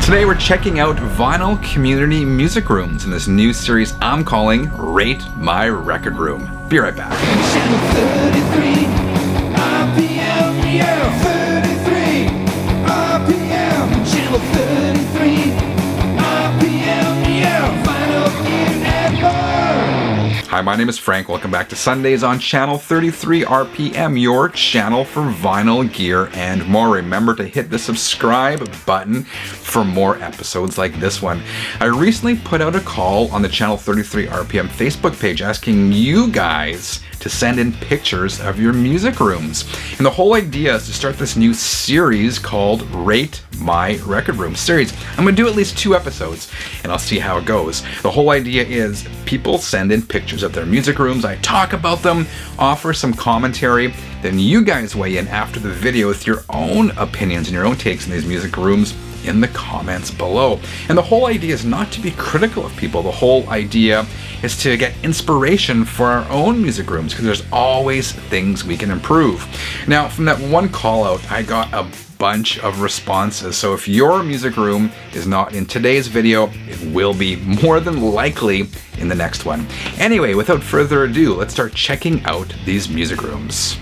Today we're checking out vinyl community music rooms in this new series I'm calling Rate My Record Room. Be right back. Channel 33, RPM, yeah, 33, RPM, Channel 33, RPM, yeah, vinyl gear and more. Hi, my name is Frank. Welcome back to Sundays on Channel 33 RPM, your channel for vinyl gear and more. Remember to hit the subscribe button for more episodes like this one. I recently put out a call on the Channel 33 RPM Facebook page asking you guys to send in pictures of your music rooms. And the whole idea is to start this new series called Rate My Record Room series. I'm gonna do at least 2 episodes and I'll see how it goes. The whole idea is people send in pictures of their music rooms, I talk about them, offer some commentary, then you guys weigh in after the video with your own opinions and your own takes on these music rooms in the comments below. And the whole idea is not to be critical of people. The whole idea is to get inspiration for our own music rooms because there's always things we can improve. Now, from that one call out, I got a bunch of responses. So if your music room is not in today's video, it will be more than likely in the next one. Anyway, without further ado, let's start checking out these music rooms.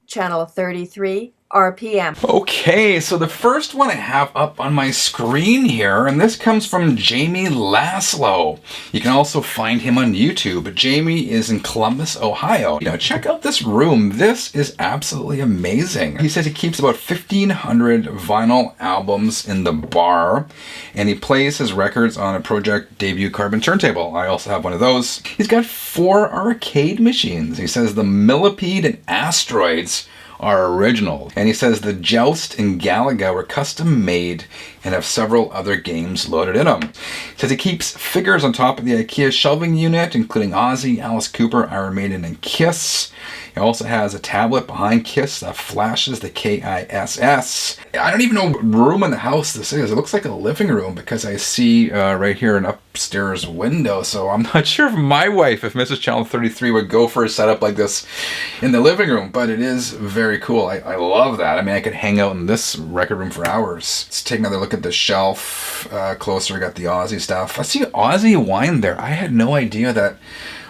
Channel 33 RPM. Okay, so the first one I have up on my screen here, and this comes from Jamie Lazlo. You can also find him on YouTube. Jamie is in Columbus, Ohio. You know, check out this room. This is absolutely amazing. He says he keeps about 1,500 vinyl albums in the bar, and he plays his records on a Project Debut Carbon turntable. I also have one of those. He's got 4 arcade machines. He says the Millipede and Asteroids are original. And he says the Joust and Galaga were custom made and have several other games loaded in them. He says he keeps figures on top of the IKEA shelving unit, including Ozzy, Alice Cooper, Iron Maiden, and Kiss. He also has a tablet behind Kiss that flashes the KISS. I don't even know what room in the house this is. It looks like a living room because I see right here an upstairs window. So I'm not sure if my wife, if Mrs. Channel 33 would go for a setup like this in the living room, but it is very cool. I love that. I mean, I could hang out in this record room for hours. Let's take another look at the shelf closer. We got the Ozzy stuff. I see Ozzy wine there. I had no idea that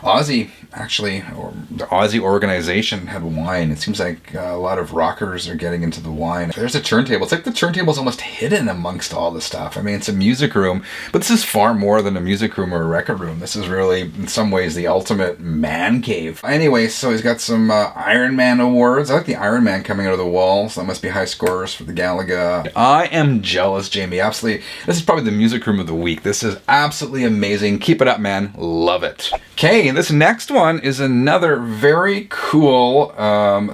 Ozzy actually, or the Ozzy organization had wine. It seems like a lot of rockers are getting into the wine. There's a turntable. It's like the turntable's almost hidden amongst all the stuff. I mean, it's a music room, but this is far more than a music room or a record room. This is really, in some ways, the ultimate man cave. Anyway, so he's got some Iron Man awards. I like the Iron Man coming out of the wall, so that must be high scores for the Galaga. I am jealous, Jamie. Absolutely. This is probably the music room of the week. This is absolutely amazing. Keep it up, man. Love it. Okay, this next one is another very cool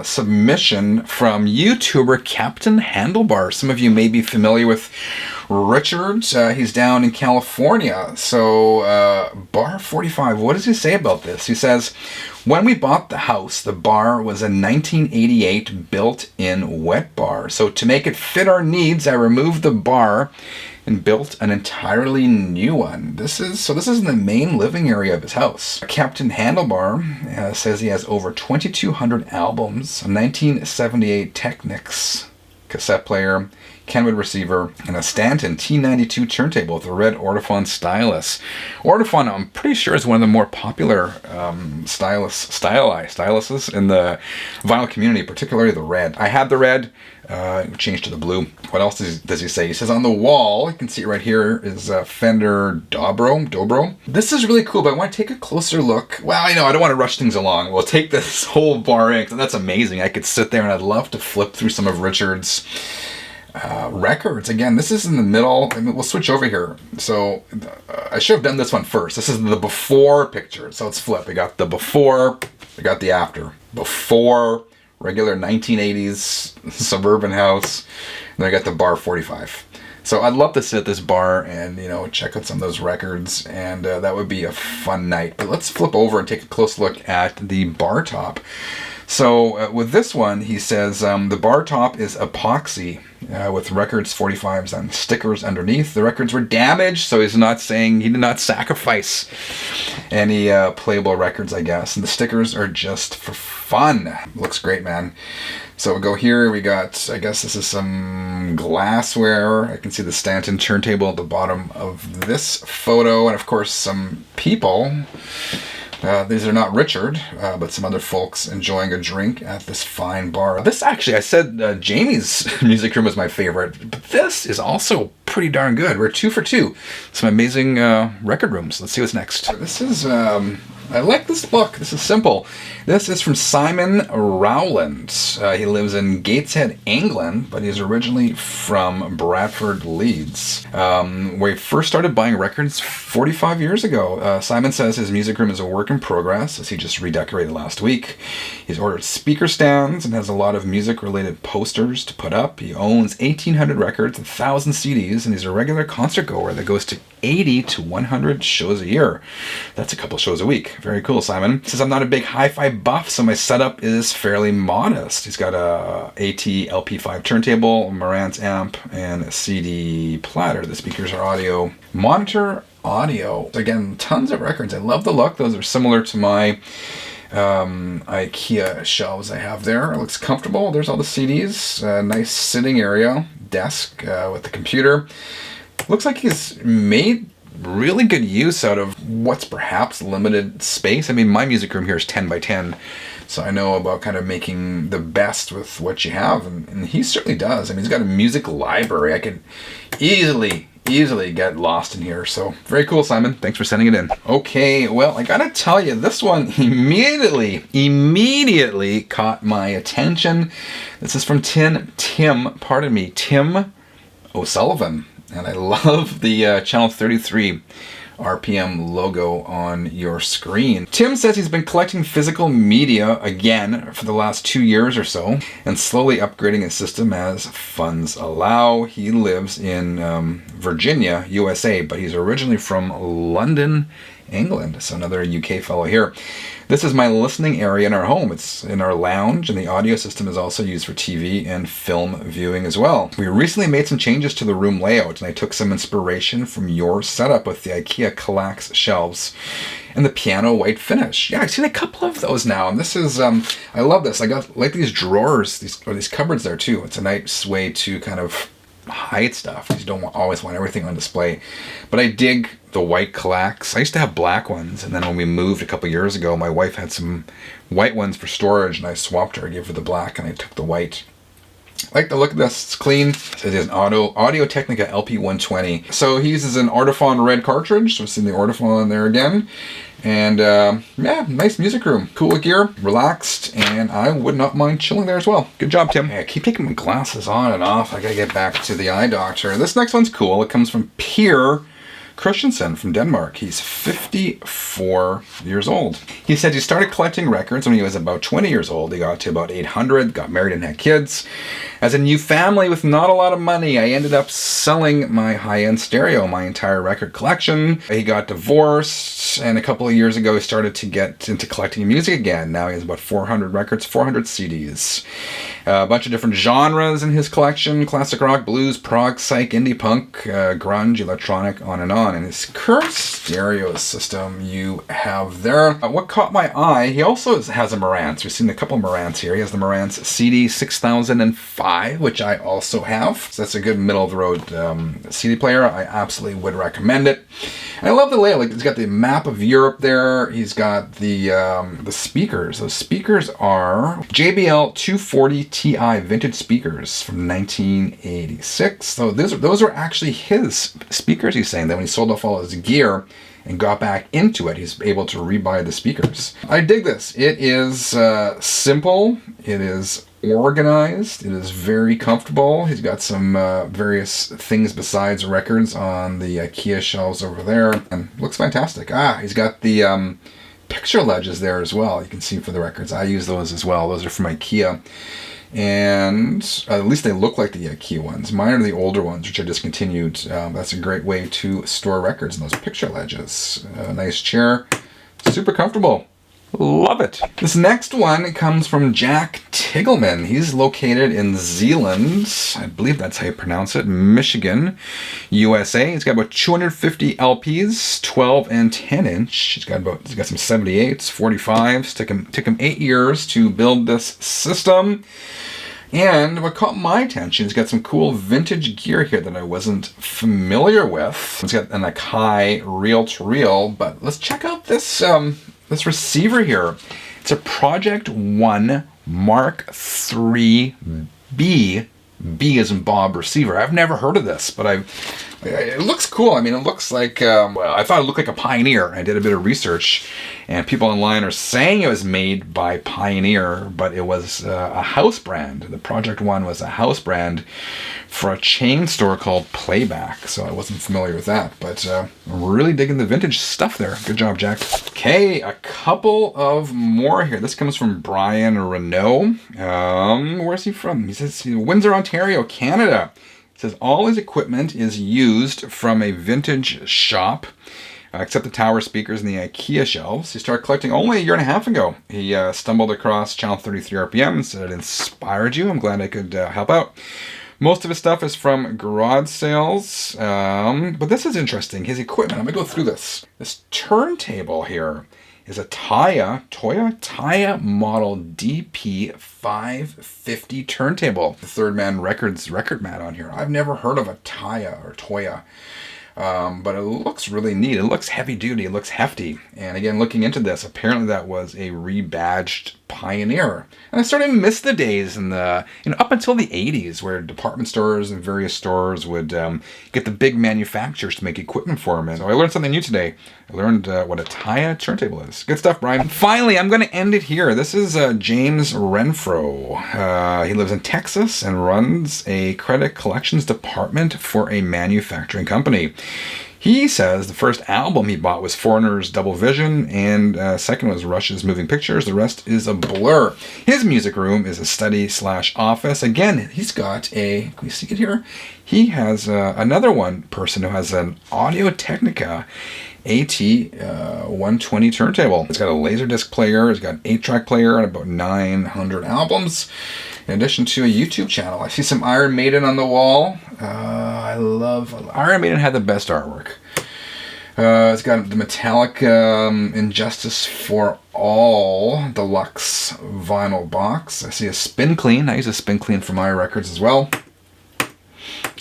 submission from YouTuber Captain Handlebar. Some of you may be familiar with Richards. He's down in California. So bar 45, what does he say about this? He says, when we bought the house, the bar was a 1988 built-in wet bar. So to make it fit our needs, I removed the bar and built an entirely new one. This is in the main living area of his house. Captain Handlebar says he has over 2,200 albums, a 1978 Technics cassette player, Kenwood receiver, and a Stanton T92 turntable with a red Ortofon stylus. Ortofon, I'm pretty sure, is one of the more popular styluses in the vinyl community, particularly the red. I had the red, changed to the blue. What else does he say? He says on the wall, you can see it right here, is a Fender Dobro. This is really cool, but I want to take a closer look. Well, I don't want to rush things along. We'll take this whole bar in, 'cause that's amazing. I could sit there and I'd love to flip through some of Richard's records. Again, this is in the middle. I mean, we'll switch over here. So I should have done this one first. This is the before picture. So let's flip. We got the before, we got the after. Before, regular 1980s suburban house. And then I got the bar 45. So I'd love to sit at this bar and, check out some of those records, and that would be a fun night. But let's flip over and take a close look at the bar top. So with this one, he says the bar top is epoxy with records 45s and stickers underneath. The records were damaged, so he's not saying he did not sacrifice any playable records, I guess. And the stickers are just for fun. Looks great, man. So we'll go here, we got, I guess this is some glassware. I can see the Stanton turntable at the bottom of this photo, and of course some people. These are not Richard, but some other folks enjoying a drink at this fine bar. This actually, I said Jamie's music room was my favorite, but this is also pretty darn good. We're 2 for 2. Some amazing record rooms. Let's see what's next. This is, I like this book. This is simple. This is from Simon Rowland. He lives in Gateshead, England, but he's originally from Bradford, Leeds, where he first started buying records 45 years ago. Simon says his music room is a work in progress, as he just redecorated last week. He's ordered speaker stands and has a lot of music-related posters to put up. He owns 1,800 records, 1,000 CDs, and he's a regular concert goer that goes to 80 to 100 shows a year. That's a couple shows a week. Very cool, Simon. He says, I'm not a big hi-fi buff, so my setup is fairly modest. He's got a AT LP5 turntable, a Marantz amp, and a CD platter. The speakers are audio. Monitor audio. Again, tons of records. I love the look. Those are similar to my IKEA shelves I have there. It looks comfortable. There's all the CDs. Nice sitting area. Desk with the computer. Looks like he's made really good use out of what's perhaps limited space. I mean, my music room here is 10 by 10, so I know about kind of making the best with what you have, and he certainly does. I mean, he's got a music library. I could easily get lost in here. So very cool, Simon. Thanks for sending it in. Okay, well, I gotta tell you, this one immediately caught my attention. This is from Tim OSullivan. And I love the Channel 33 RPM logo on your screen. Tim says he's been collecting physical media again for the last 2 years or so, and slowly upgrading his system as funds allow. He lives in Virginia, USA, but he's originally from London, England. So another UK fellow here. This is my listening area in our home. It's in our lounge, and the audio system is also used for TV and film viewing as well. We recently made some changes to the room layout, and I took some inspiration from your setup with the IKEA Kallax shelves and the piano white finish. Yeah, I've seen a couple of those now, and this is, I love this. I got like these drawers, these cupboards there too. It's a nice way to kind of hide stuff. You don't always want everything on display. But I dig the white Kallax. I used to have black ones, and then when we moved a couple years ago, my wife had some white ones for storage, and I swapped her. I gave her the black, and I took the white. I like the look of this. It's clean. It says he has an Audio Technica LP120. So he uses an Ortophon red cartridge. So we've seen the Ortophon there again. And yeah, nice music room. Cool gear, relaxed, and I would not mind chilling there as well. Good job, Tim. Hey, I keep taking my glasses on and off. I gotta get back to the eye doctor. This next one's cool. It comes from Pierre Christensen from Denmark. He's 54 years old. He said he started collecting records when he was about 20 years old. He got to about 800, got married and had kids. As a new family with not a lot of money, I ended up selling my high-end stereo, my entire record collection. He got divorced, and a couple of years ago he started to get into collecting music again. Now he has about 400 records, 400 CDs. A bunch of different genres in his collection: classic rock, blues, prog, psych, indie punk, grunge, electronic, on and on. And his current stereo system you have there. What caught my eye, he also has a Marantz. We've seen a couple of Marantz here. He has the Marantz CD 6005, which I also have. So that's a good middle-of-the-road CD player. I absolutely would recommend it. And I love the layout. Like, he's got the map of Europe there. He's got the speakers. Those speakers are JBL 240 Ti vintage speakers from 1986. So those are actually his speakers, he's saying, that when he sold off all his gear and got back into it, he's able to rebuy the speakers. I dig this. It is simple. It is organized. It is very comfortable. He's got some various things besides records on the IKEA shelves over there, and looks fantastic. He's got the picture ledges there as well. You can see for the records. I use those as well. Those are from IKEA. And at least they look like the IKEA ones. Mine are the older ones, which are discontinued. That's a great way to store records in those picture ledges. Nice chair, super comfortable. Love it. This next one comes from Jacktichelman. He's located in Zeeland, I believe that's how you pronounce it, Michigan, USA. He's got about 250 LPs, 12 and 10 inch. He's got some 78s, 45s. Took him 8 years to build this system. And what caught my attention is got some cool vintage gear here that I wasn't familiar with. It's got an Akai reel-to-reel, but let's check out this this receiver here. It's a Project One Mark III B. B as in Bob receiver. I've never heard of this, but it looks cool. I mean, it looks like, well, I thought it looked like a Pioneer. I did a bit of research, and people online are saying it was made by Pioneer, but it was a house brand. The Project One was a house brand for a chain store called Playback, so I wasn't familiar with that, but I'm really digging the vintage stuff there. Good job, Jack. Okay, a couple of more here. This comes from Brian Renault. Where's he from? He says Windsor, Ontario, Canada. It says all his equipment is used from a vintage shop, except the tower speakers and the IKEA shelves. He started collecting only a year and a half ago. He stumbled across Channel 33 RPM and said it inspired you. I'm glad I could help out. Most of his stuff is from garage sales, but this is interesting. His equipment, I'm going to go through this. This turntable here is a Toya model DP550 turntable. The Third Man Records record mat on here. I've never heard of a Toya. But it looks really neat. It looks heavy duty. It looks hefty. And again, looking into this, apparently that was a rebadged Pioneer. And I started to miss the days in the, up until the 80s where department stores and various stores would get the big manufacturers to make equipment for them. And so I learned something new today. I learned what a Toya turntable is. Good stuff, Brian. And finally, I'm going to end it here. This is James Renfro. He lives in Texas and runs a credit collections department for a manufacturing company. He says the first album he bought was Foreigner's Double Vision, and second was Rush's Moving Pictures. The rest is a blur. His music room is a study/office. Again, he's got a, can we see it here? He has another person who has an Audio-Technica AT120 turntable. It's got a Laserdisc player, it's got an 8-track player, and about 900 albums. In addition to a YouTube channel. I see some Iron Maiden on the wall. I love Iron Maiden. Had the best artwork. It's got the metallic Injustice for All deluxe vinyl box. I see a Spin Clean. I use a Spin Clean for my records as well.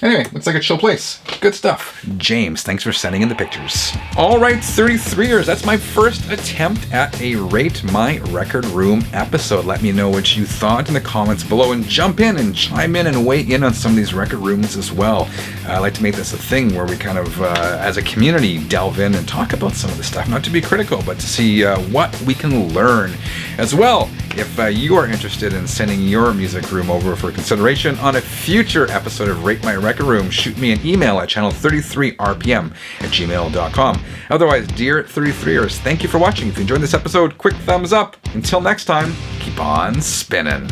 Anyway, looks like a chill place. Good stuff. James, thanks for sending in the pictures. All right, 33ers, that's my first attempt at a Rate My Record Room episode. Let me know what you thought in the comments below, and jump in and chime in and weigh in on some of these record rooms as well. I like to make this a thing where we kind of, as a community, delve in and talk about some of the stuff. Not to be critical, but to see what we can learn as well. If you are interested in sending your music room over for consideration on a future episode of Rate My Record Room, shoot me an email at channel33rpm@gmail.com. Otherwise, dear 33ers, thank you for watching. If you enjoyed this episode, quick thumbs up. Until next time, keep on spinning.